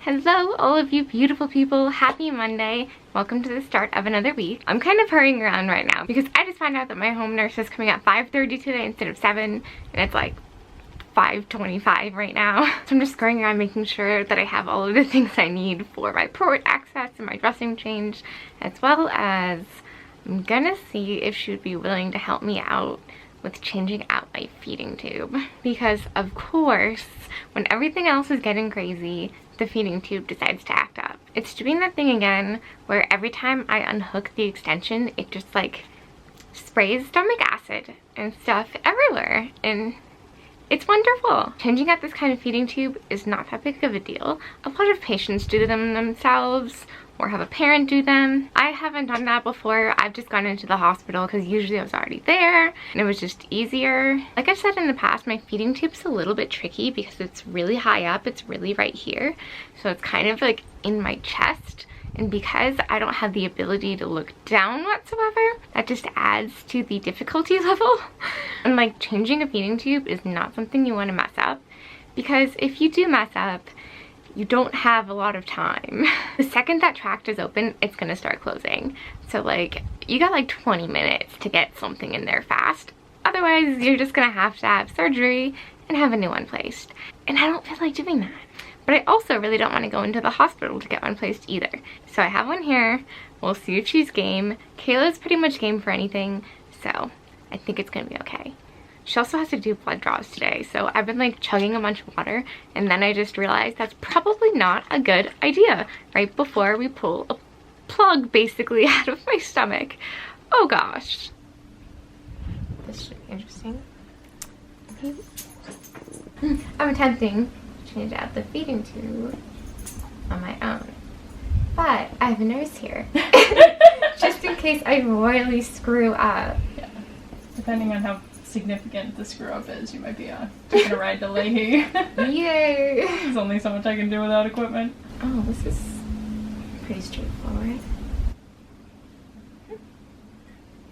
Hello, all of you beautiful people. Happy Monday. Welcome to the start of another week. I'm kind of hurrying around right now because I just found out that my home nurse is coming at 5:30 today instead of 7, and it's like 5:25 right now. So I'm just scurrying around making sure that I have all of the things I need for my port access and my dressing change, as well as I'm gonna see if she would be willing to help me out with changing out my feeding tube. Because of course, when everything else is getting crazy, the feeding tube decides to act up. It's doing that thing again where every time I unhook the extension, it just like sprays stomach acid and stuff everywhere, and it's wonderful. Changing out this kind of feeding tube is not that big of a deal. A lot of patients do them themselves or have a parent do them. I haven't done that before. I've just gone into the hospital because usually I was already there and it was just easier. Like I've said in the past, my feeding tube's a little bit tricky because it's really high up. It's really right here. So it's kind of like in my chest. And because I don't have the ability to look down whatsoever, that just adds to the difficulty level. And like changing a feeding tube is not something you want to mess up, because if you do mess up, you don't have a lot of time. The second that tract is open, it's gonna start closing. So like you got like 20 minutes to get something in there fast. Otherwise, you're just gonna have to have surgery and have a new one placed. And I don't feel like doing that. But I also really don't want to go into the hospital to get one placed either. So I have one here. We'll see if she's game. Kayla's pretty much game for anything, so I think it's gonna be okay. She also has to do blood draws today, so I've been like chugging a bunch of water, and then I just realized that's probably not a good idea right before we pull a plug basically out of my stomach. Oh gosh. This should be interesting. I'm attempting to change out the feeding tube on my own, but I have a nurse here just in case I royally screw up. Yeah, depending on how significant the screw up is, you might be taking a ride to Leahy. Yay! There's only so much I can do without equipment. Oh, this is pretty straightforward.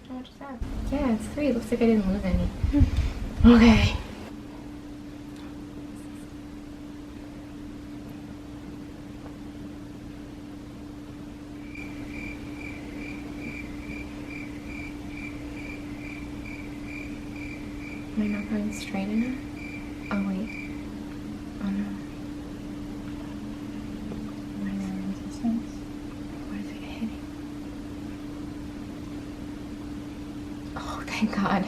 How much is that? Yeah, it's 3. Looks like I didn't lose any. Okay. Am I not going straight enough? Oh wait. Oh no. Minor resistance. What is it hitting? Oh, thank God.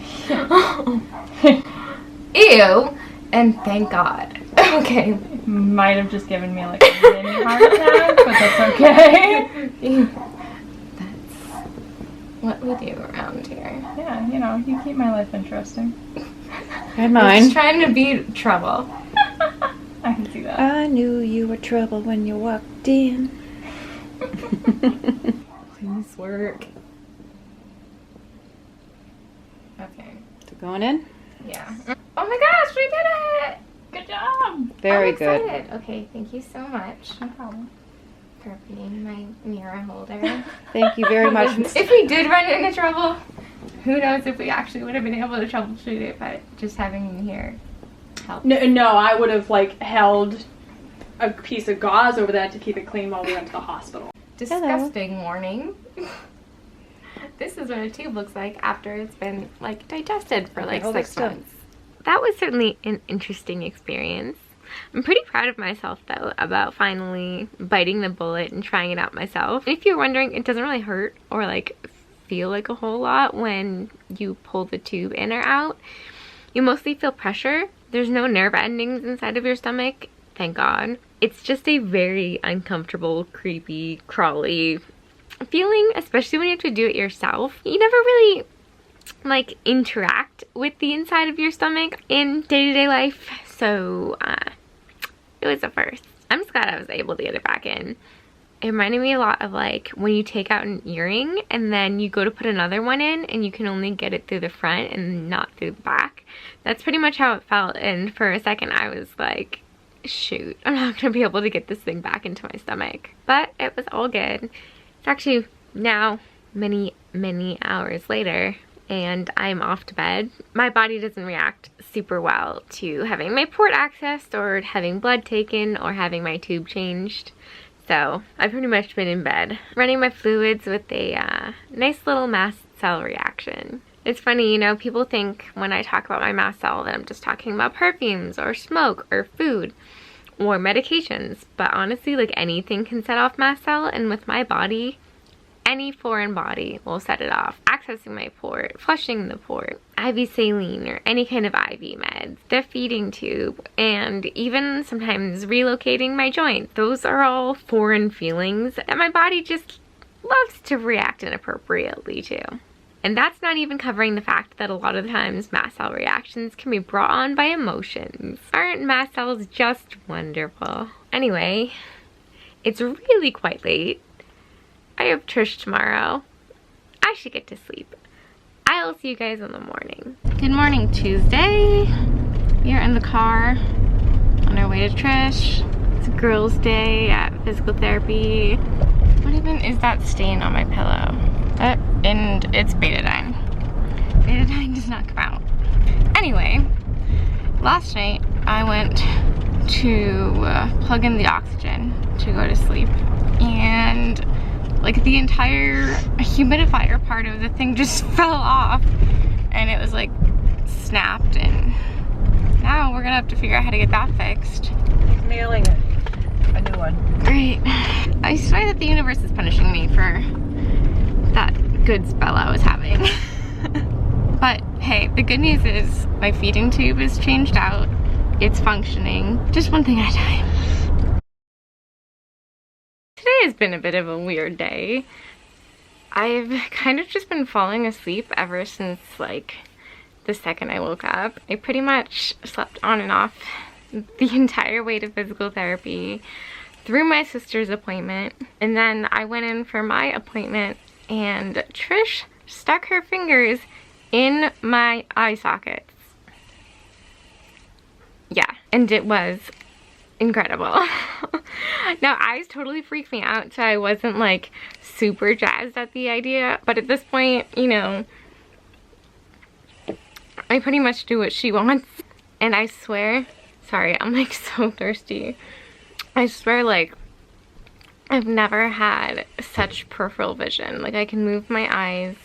Ew! And thank God. Okay. Might have just given me like a mini heart attack, but that's okay. That's what we do around here. Yeah, you know, you keep my life interesting. And mine. Just trying to beat trouble. I can see that. I knew you were trouble when you walked in. Please work. Okay. Is it going in? Yeah. Oh my gosh, we did it! Good job! Very I'm good. excited. Okay, thank you so much No problem. for being my mirror holder. Thank you very much. If we did run into trouble, who knows if we actually would have been able to troubleshoot it, but just having you here helped. No, I would have like held a piece of gauze over that to keep it clean while we went to the hospital. Disgusting warning. This is what a tube looks like after it's been like digested for like hold 6 it still. months. That was certainly an interesting experience. I'm pretty proud of myself though about finally biting the bullet and trying it out myself. And if you're wondering, it doesn't really hurt or like feel like a whole lot when you pull the tube in or out. You mostly feel pressure. There's no nerve endings inside of your stomach, thank God. It's just a very uncomfortable, creepy, crawly feeling, especially when you have to do it yourself. You never really like interact with the inside of your stomach in day-to-day life, so it was a first. I'm just glad I was able to get it back in. It reminded me a lot of like when you take out an earring and then you go to put another one in and you can only get it through the front and not through the back. That's pretty much how it felt, and for a second I was like, shoot, I'm not gonna be able to get this thing back into my stomach. But it was all good. It's actually now many hours later, and I'm off to bed. My body doesn't react super well to having my port accessed or having blood taken or having my tube changed. So I've pretty much been in bed, running my fluids with a nice little mast cell reaction. It's funny, you know, people think when I talk about my mast cell that I'm just talking about perfumes or smoke or food or medications, but honestly, like, anything can set off mast cell, and with my body, any foreign body will set it off. Accessing my port, flushing the port, IV saline or any kind of IV meds, the feeding tube, and even sometimes relocating my joint. Those are all foreign feelings that my body just loves to react inappropriately to. And that's not even covering the fact that a lot of the times mast cell reactions can be brought on by emotions. Aren't mast cells just wonderful? Anyway, it's really quite late. I have Trish tomorrow. I should get to sleep. I'll see you guys in the morning. Good morning, Tuesday. We are in the car on our way to Trish. It's a girls' day at physical therapy. What even is that stain on my pillow? And it's betadine. Betadine does not come out. Anyway, last night I went to plug in the oxygen to go to sleep, and like the entire humidifier part of the thing just fell off, and it was like snapped, and now we're gonna have to figure out how to get that fixed. Nailing it. A new one. Great. I swear that the universe is punishing me for that good spell I was having. But hey, the good news is my feeding tube is changed out. It's functioning. Just one thing at a time. Today has been a bit of a weird day. I've kind of just been falling asleep ever since like the second I woke up. I pretty much slept on and off the entire way to physical therapy, through my sister's appointment, and then I went in for my appointment and Trish stuck her fingers in my eye sockets. Yeah, and it was incredible. Now, eyes totally freaked me out, so I wasn't like super jazzed at the idea, but at this point, you know, I pretty much do what she wants. And I swear, sorry, I'm like so thirsty. I swear, like, I've never had such peripheral vision. Like, I can move my eyes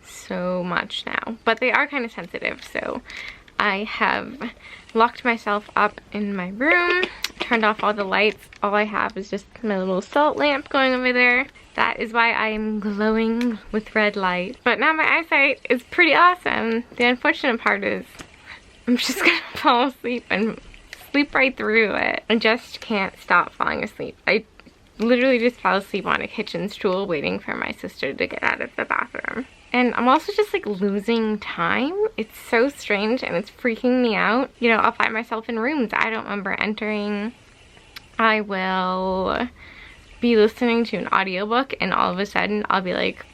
so much now, but they are kind of sensitive, so I have locked myself up in my room, turned off all the lights. All I have is just my little salt lamp going over there. That is why I'm glowing with red light. But now my eyesight is pretty awesome. The unfortunate part is I'm just gonna fall asleep and sleep right through it. I just can't stop falling asleep. I literally just fell asleep on a kitchen stool waiting for my sister to get out of the bathroom. And I'm also just like losing time. It's so strange and it's freaking me out. You know, I'll find myself in rooms I don't remember entering. I will be listening to an audiobook and all of a sudden I'll be like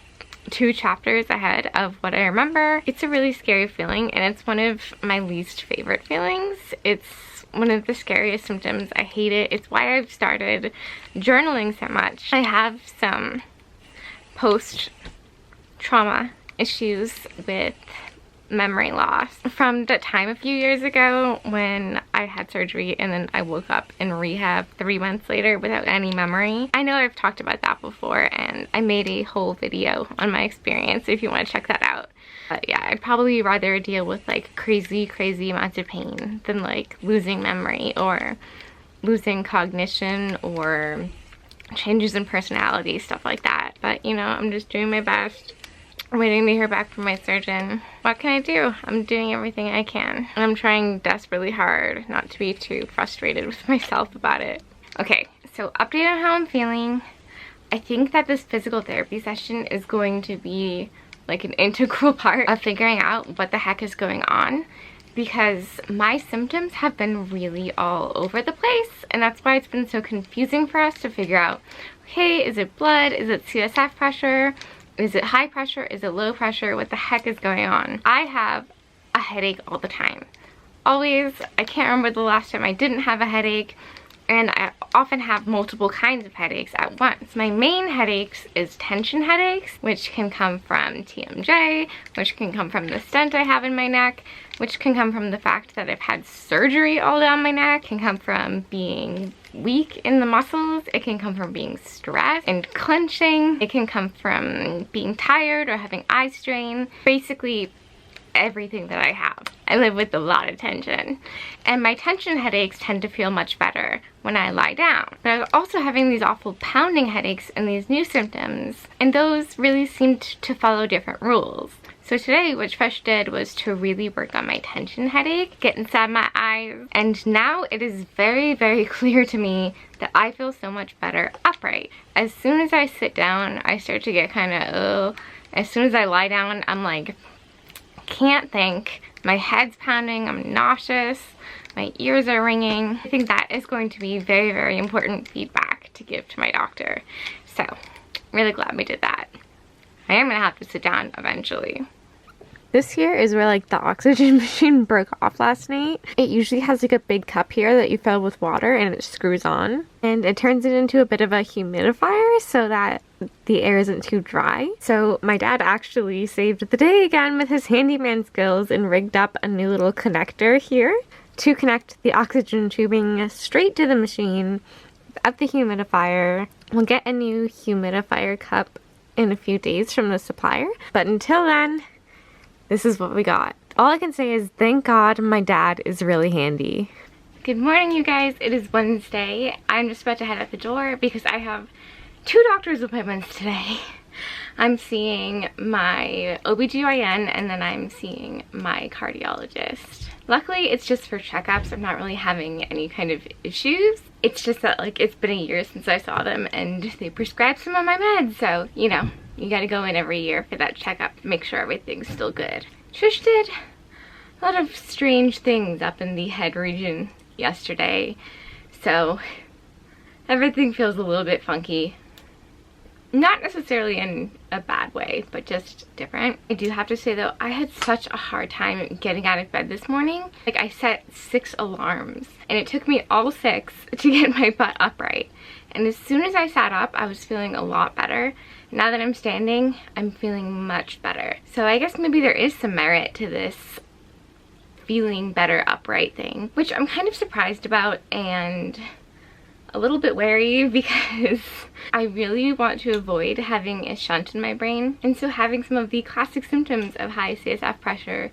2 chapters ahead of what I remember. It's a really scary feeling, and it's one of my least favorite feelings. It's one of the scariest symptoms. I hate it. It's why I've started journaling so much. I have some post-trauma issues with memory loss from the time a few years ago when I had surgery and then I woke up in rehab 3 months later without any memory. I know I've talked about that before, and I made a whole video on my experience if you want to check that out. But yeah, I'd probably rather deal with like crazy amounts of pain than like losing memory or losing cognition or changes in personality, stuff like that. But you know, I'm just doing my best. I'm waiting to hear back from my surgeon. What can I do? I'm doing everything I can. And I'm trying desperately hard not to be too frustrated with myself about it. Okay, so update on how I'm feeling. I think that this physical therapy session is going to be like an integral part of figuring out what the heck is going on, because my symptoms have been really all over the place, and that's why it's been so confusing for us to figure out, okay, is it blood? Is it CSF pressure? Is it high pressure? Is it low pressure? What the heck is going on? I have a headache all the time. Always. I can't remember the last time I didn't have a headache. and I often have multiple kinds of headaches at once. My main headaches is tension headaches, which can come from TMJ, which can come from the stent I have in my neck, which can come from the fact that I've had surgery all down my neck, can come from being weak in the muscles, it can come from being stressed and clenching, it can come from being tired or having eye strain. Basically everything that I have. I live with a lot of tension, and my tension headaches tend to feel much better when I lie down. But I'm also having these awful pounding headaches and these new symptoms, and those really seemed to follow different rules. So today what Fresh did was to really work on my tension headache, get inside my eyes, and now it is very, very clear to me that I feel so much better upright. As soon as I sit down, I start to get kind of, as soon as I lie down, I'm like, can't think, my head's pounding, I'm nauseous, my ears are ringing. I think that is going to be very, very important feedback to give to my doctor. So, really glad we did that. I am gonna have to sit down eventually. This here is where like the oxygen machine broke off last night. It usually has like a big cup here that you fill with water and it screws on. And it turns it into a bit of a humidifier so that the air isn't too dry. So my dad actually saved the day again with his handyman skills and rigged up a new little connector here to connect the oxygen tubing straight to the machine at the humidifier. We'll get a new humidifier cup in a few days from the supplier. But until then, this is what we got. All I can say is thank God my dad is really handy. Good morning, you guys. It is Wednesday. I'm just about to head out the door because I have 2 doctor's appointments today. I'm seeing my OBGYN and then I'm seeing my cardiologist. Luckily, it's just for checkups. I'm not really having any kind of issues. It's just that like it's been a year since I saw them and they prescribed some of my meds. So, you know, you gotta go in every year for that checkup to make sure everything's still good. Trish did a lot of strange things up in the head region yesterday. So everything feels a little bit funky. Not necessarily in a bad way, but just different. I do have to say though, I had such a hard time getting out of bed this morning. Like I set 6 alarms and it took me all 6 to get my butt upright. And as soon as I sat up, I was feeling a lot better. Now that I'm standing, I'm feeling much better. So I guess maybe there is some merit to this feeling better upright thing, which I'm kind of surprised about and a little bit wary because I really want to avoid having a shunt in my brain, and so having some of the classic symptoms of high CSF pressure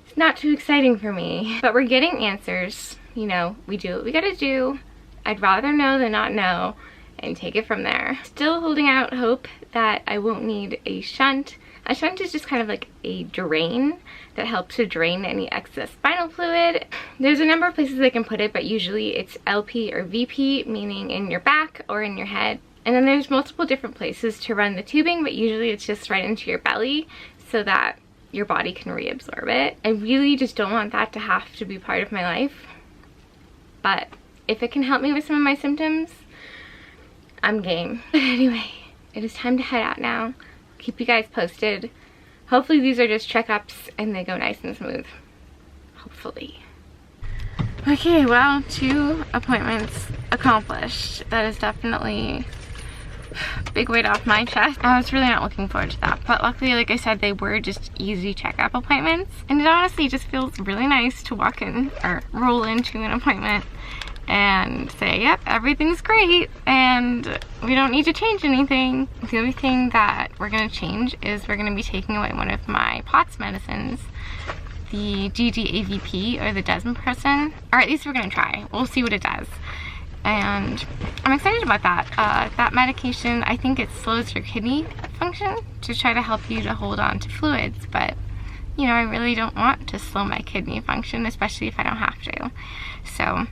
is not too exciting for me. But we're getting answers, you know, we do what we gotta do. I'd rather know than not know and take it from there. Still holding out hope that I won't need a shunt. A shunt is just kind of like a drain that helps to drain any excess spinal fluid. There's a number of places I can put it, but usually it's LP or VP, meaning in your back or in your head. And then there's multiple different places to run the tubing, but usually it's just right into your belly so that your body can reabsorb it. I really just don't want that to have to be part of my life. But if it can help me with some of my symptoms, I'm game. But anyway, it is time to head out now. Keep you guys posted. Hopefully these are just checkups and they go nice and smooth. Hopefully. Okay, well, 2 appointments accomplished. That is definitely a big weight off my chest. I was really not looking forward to that, but luckily, like I said, they were just easy checkup appointments. And it honestly just feels really nice to walk in or roll into an appointment and say, yep, everything's great and we don't need to change anything. The only thing that we're gonna change is we're gonna be taking away one of my POTS medicines, the GDAVP or the desmopressin, or at least we're gonna try. We'll see what it does. And I'm excited about that. That medication, I think it slows your kidney function to try to help you to hold on to fluids, but you know, I really don't want to slow my kidney function, especially if I don't have to. So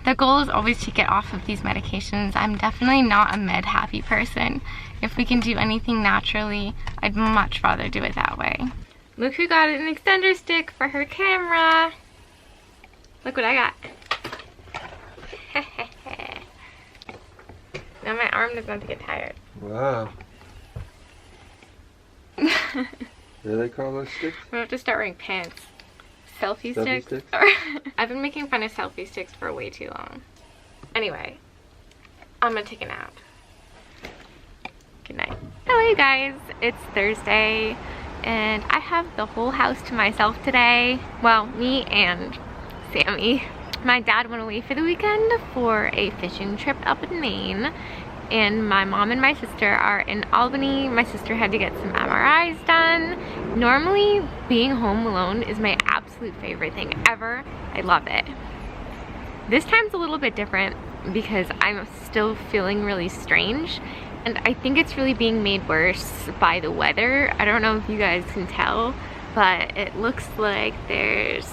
the goal is always to get off of these medications. I'm definitely not a med happy person. If we can do anything naturally, I'd much rather do it that way. Look who got an extender stick for her camera. Look what I got. Now my arm doesn't have to get tired. Wow. What do they call those sticks? I'm gonna have to start wearing pants. Selfie sticks? sticks? I've been making fun of selfie sticks for way too long. Anyway, I'm gonna take a nap. Good night. Hello you guys, it's Thursday and I have the whole house to myself today. Well, me and Sammy. My dad went away for the weekend for a fishing trip up in Maine, and my mom and my sister are in Albany. My sister had to get some MRIs done. Normally, being home alone is my absolute favorite thing ever. I love it. This time's a little bit different because I'm still feeling really strange, and I think it's really being made worse by the weather. I don't know if you guys can tell, but it looks like there's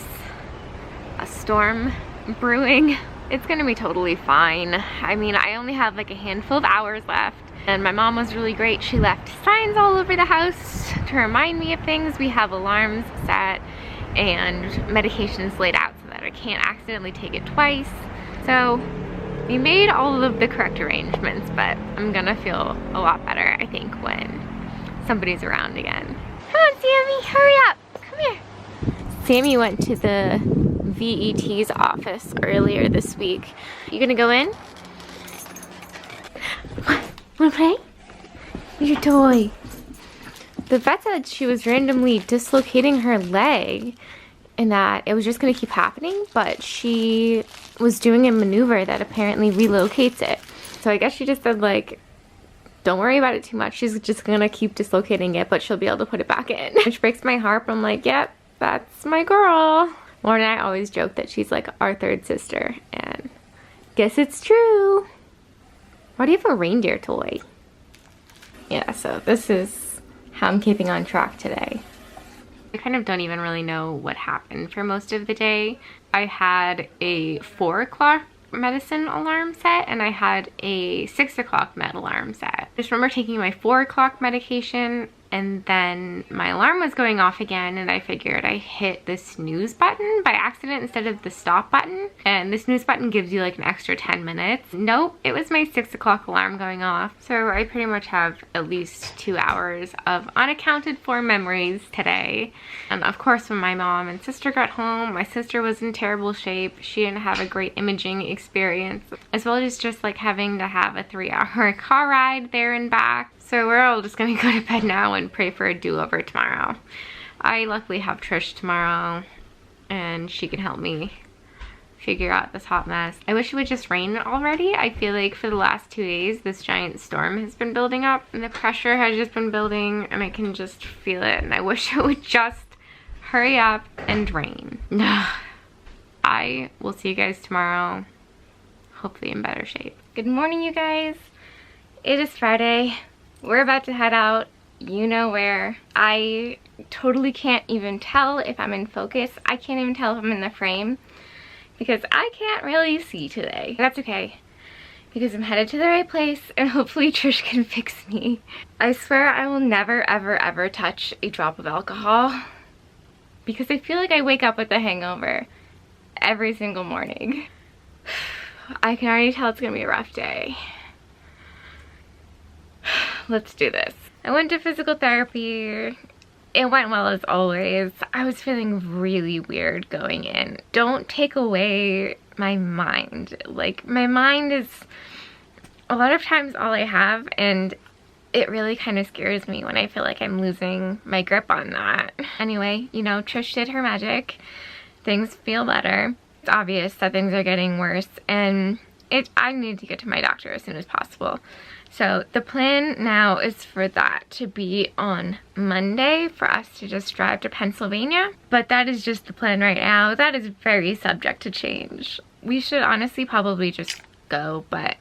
a storm brewing. It's gonna be totally fine. I mean, I only have like a handful of hours left, and my mom was really great. She left signs all over the house to remind me of things. We have alarms set and medications laid out so that I can't accidentally take it twice. So we made all of the correct arrangements, but I'm gonna feel a lot better, I think, when somebody's around again. Come on, Sammy, hurry up, come here. Sammy went to the VET's office earlier this week. You gonna go in? Wanna play? Your toy. The vet said she was randomly dislocating her leg and that it was just gonna keep happening, but she was doing a maneuver that apparently relocates it. So I guess she just said, like, don't worry about it too much. She's just gonna keep dislocating it, but she'll be able to put it back in. Which breaks my heart, but I'm like, yep, that's my girl. Lauren and I always joke that she's like our third sister, and guess it's true. Why do you have a reindeer toy? Yeah, so this is how I'm keeping on track today. I kind of don't even really know what happened for most of the day. I had a 4 o'clock medicine alarm set and I had a 6 o'clock med alarm set. I just remember taking my 4 o'clock medication and then my alarm was going off again, and I figured I hit the snooze button by accident instead of the stop button, and the snooze button gives you like an extra 10 minutes. Nope, it was my 6 o'clock alarm going off. So I pretty much have at least 2 hours of unaccounted for memories today. And of course, when my mom and sister got home, my sister was in terrible shape. She didn't have a great imaging experience, as well as just like having to have a 3-hour car ride there and back. So we're all just gonna go to bed now and pray for a do-over tomorrow. I luckily have Trish tomorrow and she can help me figure out this hot mess. I wish it would just rain already. I feel like for the last 2 days this giant storm has been building up and the pressure has just been building and I can just feel it, and I wish it would just hurry up and rain. I will see you guys tomorrow, hopefully in better shape. Good morning, you guys. It is Friday. We're about to head out, you know where. I totally can't even tell if I'm in focus. I can't even tell if I'm in the frame because I can't really see today. That's okay, because I'm headed to the right place and hopefully Trish can fix me. I swear I will never, ever, ever touch a drop of alcohol because I feel like I wake up with a hangover every single morning. I can already tell it's gonna be a rough day. Let's do this. I went to physical therapy. It went well as always. I was feeling really weird going in. Don't take away my mind. Like, my mind is a lot of times all I have, and it really kind of scares me when I feel like I'm losing my grip on that. Anyway, you know, Trish did her magic. Things feel better. It's obvious that things are getting worse, and I need to get to my doctor as soon as possible. So the plan now is for that to be on Monday, for us to just drive to Pennsylvania. But that is just the plan right now. That is very subject to change. We should honestly probably just go, but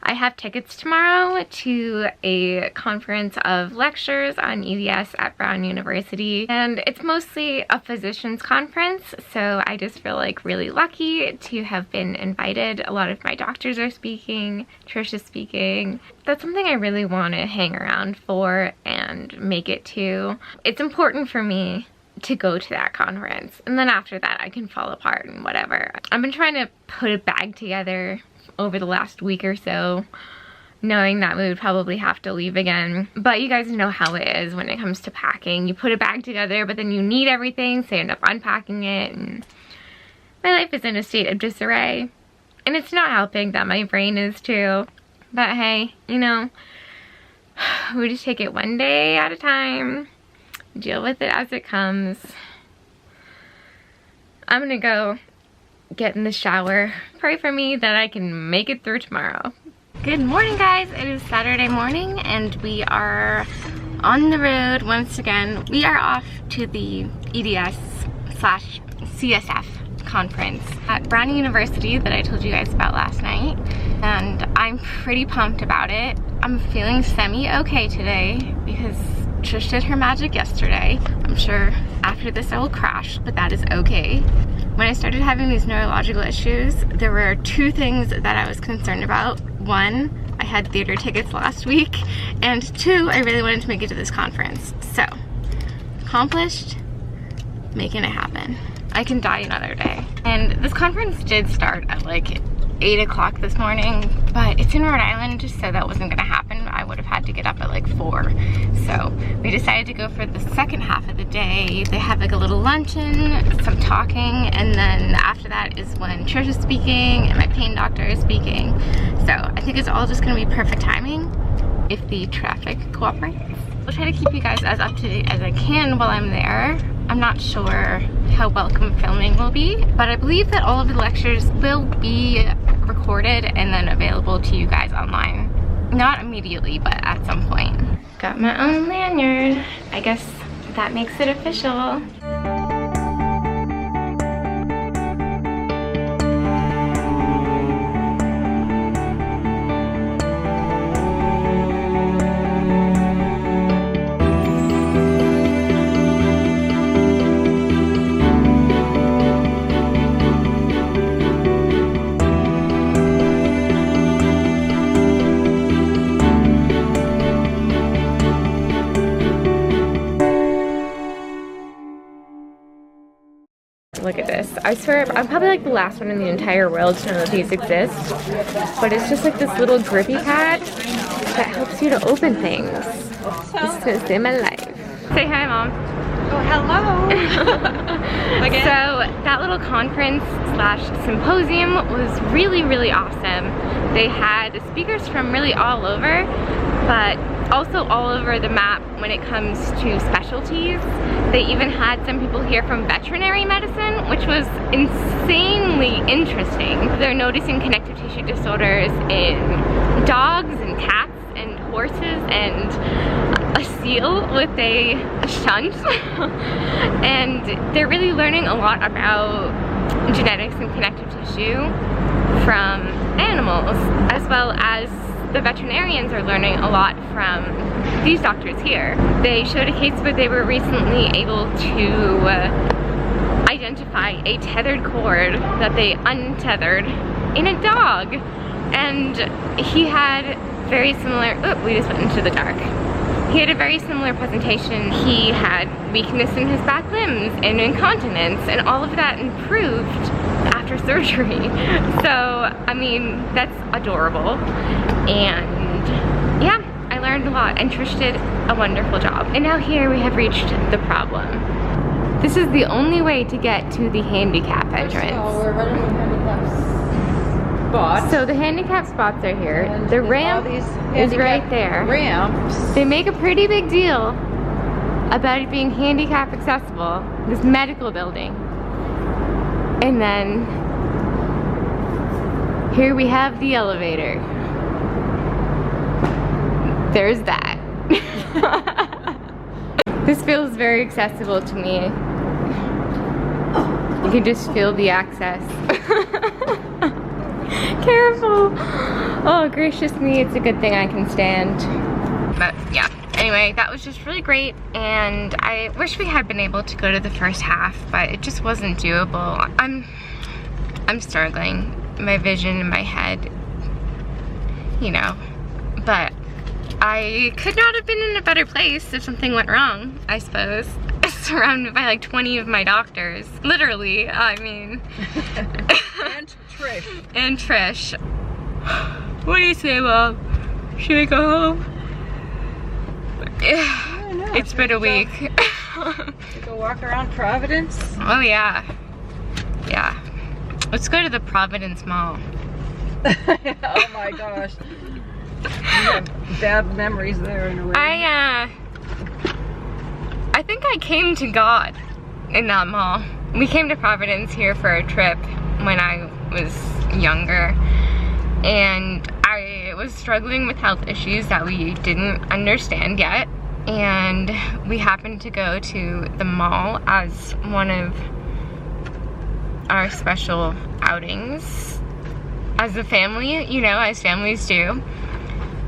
I have tickets tomorrow to a conference of lectures on EDS at Brown University, and it's mostly a physician's conference, so I just feel like really lucky to have been invited. A lot of my doctors are speaking, Trish is speaking. That's something I really want to hang around for and make it to. It's important for me to go to that conference, and then after that I can fall apart and whatever. I've been trying to put a bag together over the last week or so, knowing that we would probably have to leave again. But you guys know how it is when it comes to packing. You put a bag together, but then you need everything, so you end up unpacking it, and my life is in a state of disarray. And it's not helping that my brain is too. But hey, you know, we just take it one day at a time, deal with it as it comes. I'm gonna go get in the shower. Pray for me that I can make it through tomorrow. Good morning, guys. It is Saturday morning and we are on the road once again. We are off to the EDS / CSF conference at Brown University that I told you guys about last night, and I'm pretty pumped about it. I'm feeling semi-okay today because Trish did her magic yesterday. I'm sure after this I will crash, but that is okay. When I started having these neurological issues, there were 2 things that I was concerned about. 1, I had theater tickets last week, and 2, I really wanted to make it to this conference. So, accomplished, making it happen. I can die another day. And this conference did start at like 8 o'clock this morning, but it's in Rhode Island, so that wasn't gonna happen. I would have had to get up at like 4. So we decided to go for the second half of the day. They have like a little luncheon, some talking, and then after that is when Trish is speaking and my pain doctor is speaking. So I think it's all just gonna be perfect timing if the traffic cooperates. I'll try to keep you guys as up to date as I can while I'm there. I'm not sure how welcome filming will be, but I believe that all of the lectures will be recorded and then available to you guys online. Not immediately, but at some point. Got my own lanyard. I guess that makes it official. Look at this. I swear, I'm probably like the last one in the entire world to know that these exist. But it's just like this little grippy pad that helps you to open things. This is gonna save my life. Say hi, Mom. Oh, hello. Again? So that little conference / symposium was really, really awesome. They had speakers from really all over, but also all over the map when it comes to specialties. They even had some people here from veterinary medicine, which was insanely interesting. They're noticing connective tissue disorders in dogs and cats and horses and a seal with a shunt. And they're really learning a lot about genetics and connective tissue from animals, as well as the veterinarians are learning a lot from these doctors here. They showed a case where they were recently able to identify a tethered cord that they untethered in a dog. And he had very similar, we just went into the dark. He had a very similar presentation. He had weakness in his back limbs and incontinence, and all of that improved after surgery. So, I mean, that's adorable. And yeah, I learned a lot, and Trish did a wonderful job. And now here we have reached the problem. This is the only way to get to the handicap entrance. So we're running with handicap spots. So the handicap spots are here. And The all ramp these is handicap right there. Ramps. They make a pretty big deal about it being handicap accessible, this medical building. And then here we have the elevator. There's that. This feels very accessible to me. You can just feel the access. Careful. Oh, gracious me, it's a good thing I can stand. But yeah, anyway, that was just really great, and I wish we had been able to go to the first half, but it just wasn't doable. I'm struggling. My vision in my head, you know, but I could not have been in a better place if something went wrong, I suppose. Surrounded by like 20 of my doctors. Literally, I mean. And Trish. And Trish. What do you say, Mom? Should we go home? It's been a week. To go walk around Providence? Oh yeah. Yeah. Let's go to the Providence Mall. Oh my gosh. You have bad memories there in a way. I think I came to God in that mall. We came to Providence here for a trip when I was younger, and I was struggling with health issues that we didn't understand yet, and we happened to go to the mall as one of our special outings as a family, you know, as families do,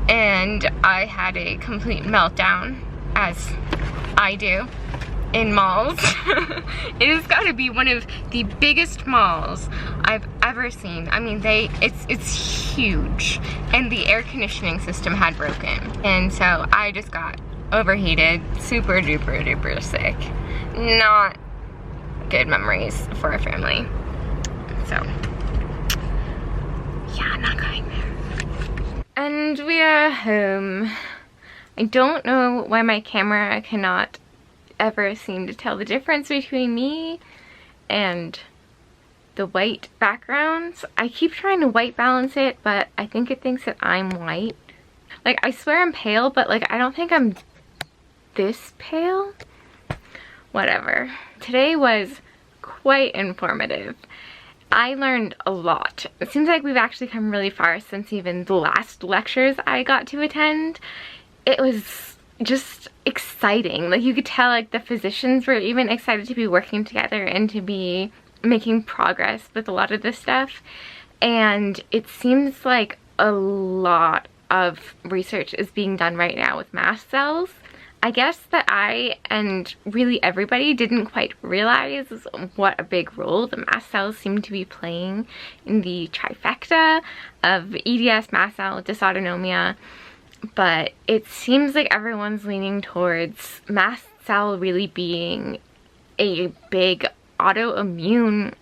and I had a complete meltdown, as I do in malls. It has got to be one of the biggest malls I've ever seen. I mean, it's huge, and the air conditioning system had broken, and so I just got overheated, super duper duper sick. Not good memories for a family. So yeah, not going there. And we are home. I don't know why my camera cannot ever seem to tell the difference between me and the white backgrounds. I keep trying to white balance it, but I think it thinks that I'm white. Like, I swear I'm pale, but like, I don't think I'm this pale. Whatever. Today was quite informative. I learned a lot. It seems like we've actually come really far since even the last lectures I got to attend. It was just exciting. Like, you could tell like the physicians were even excited to be working together and to be making progress with a lot of this stuff. And it seems like a lot of research is being done right now with mast cells. I guess that I and really everybody didn't quite realize what a big role the mast cells seem to be playing in the trifecta of EDS, mast cell, dysautonomia. But it seems like everyone's leaning towards mast cell really being a big autoimmune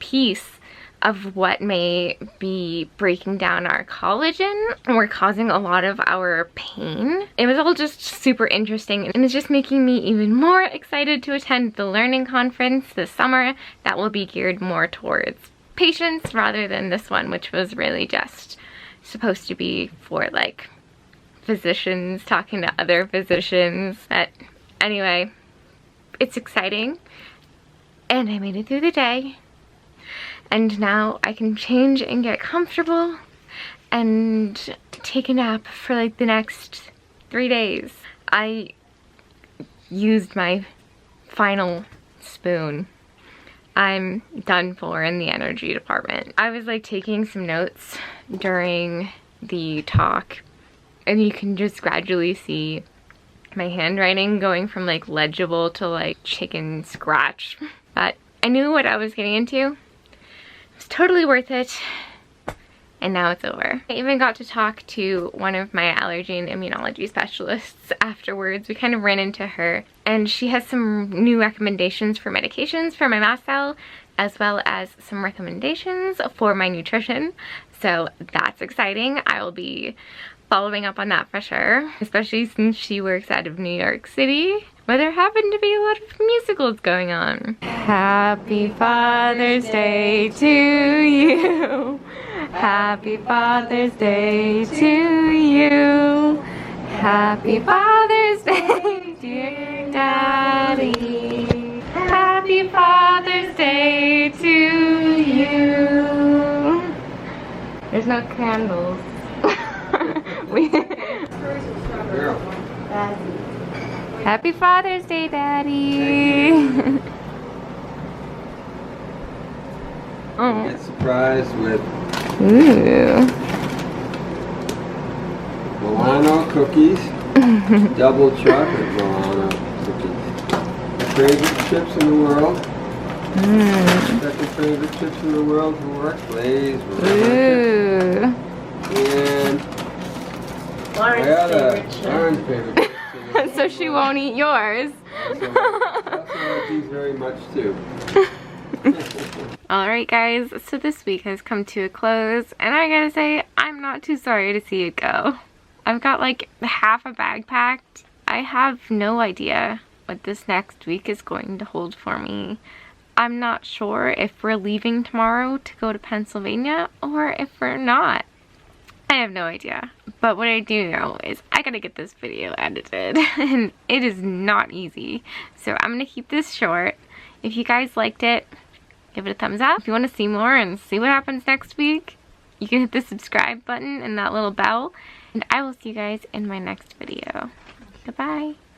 piece of what may be breaking down our collagen or causing a lot of our pain. It was all just super interesting, and it's just making me even more excited to attend the learning conference this summer that will be geared more towards patients rather than this one, which was really just supposed to be for like physicians talking to other physicians. But anyway, it's exciting, and I made it through the day. And now I can change and get comfortable and take a nap for like the next 3 days. I used my final spoon. I'm done for in the energy department. I was like taking some notes during the talk, and you can just gradually see my handwriting going from like legible to like chicken scratch. But I knew what I was getting into. It's totally worth it, and now it's over. I even got to talk to one of my allergy and immunology specialists afterwards. We kind of ran into her, and she has some new recommendations for medications for my mast cell, as well as some recommendations for my nutrition. So that's exciting. I will be following up on that for sure, especially since she works out of New York City, where there happen to be a lot of musicals going on. Happy Father's Day to you. Happy Father's Day to you. Happy Father's Day, dear Daddy. Happy Father's Day to you. There's no candles. Happy Father's Day, Daddy. Oh. Get surprised with Milano cookies, double chocolate Milano cookies. Favorite chips in the world. Second favorite chips in the world from work, Lay's. And Lauren's favorite chip. So she won't eat yours. I also like these very much too. Alright guys, so this week has come to a close, and I gotta say, I'm not too sorry to see it go. I've got like half a bag packed. I have no idea what this next week is going to hold for me. I'm not sure if we're leaving tomorrow to go to Pennsylvania or if we're not. I have no idea. But what I do know is I gotta get this video edited and it is not easy. So I'm gonna keep this short. If you guys liked it, give it a thumbs up. If you want to see more and see what happens next week, you can hit the subscribe button and that little bell. And I will see you guys in my next video. Goodbye.